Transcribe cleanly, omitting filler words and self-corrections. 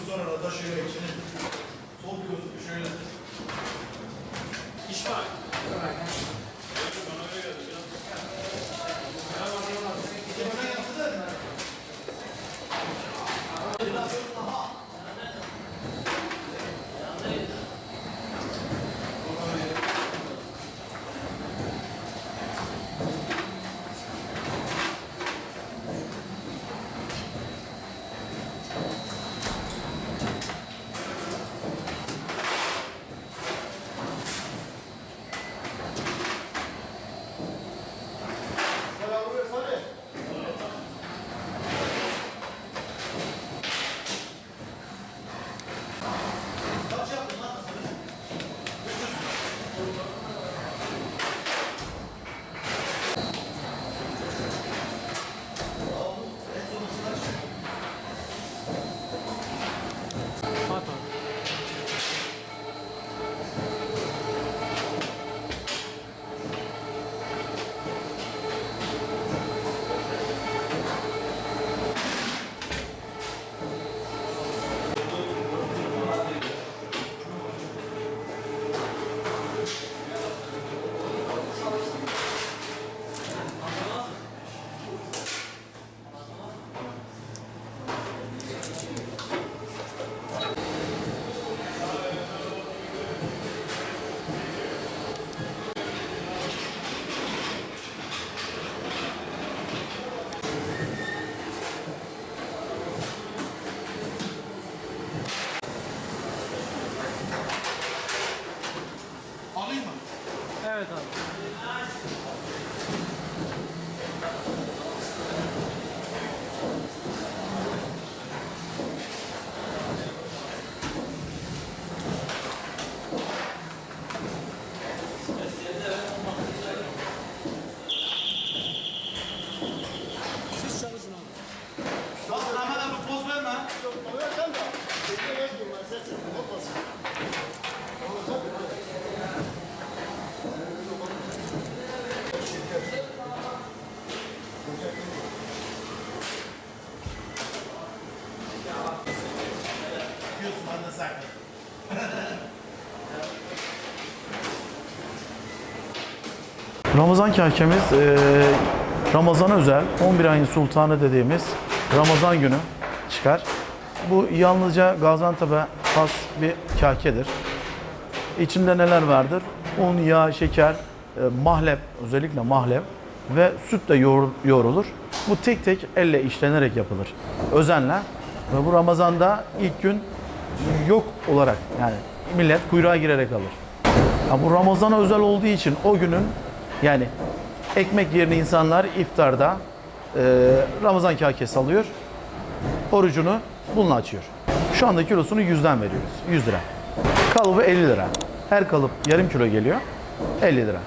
Sonra da şöyle içine sokuyorsun şöyle. İş var. Alayım mı? Evet abi. Siz çalışın abi. Bak Ahmet abi poz verme. Yok, sen de. Bekle yazmıyorum ben sen olmasın. Diyorsun bana sakın. Ramazan kahkemiz Ramazan'a özel 11 ayın sultanı dediğimiz Ramazan günü çıkar. Bu yalnızca Gaziantep'e has bir kahkedir. İçinde neler vardır? Un, yağ, şeker, mahlep, özellikle mahlep ve süt de yoğrulur. Bu tek tek elle işlenerek yapılır. Özenle. Ve bu Ramazan'da ilk gün yok olarak yani millet kuyruğa girerek alır. Ya bu Ramazan'a özel olduğu için o günün yani ekmek yerine insanlar iftarda Ramazan kahkesi alıyor. Orucunu bununla açıyor. Şu anda kilosunu 100'den veriyoruz. 100 lira. Kalıbı 50 lira. Her kalıp yarım kilo geliyor. 50 lira.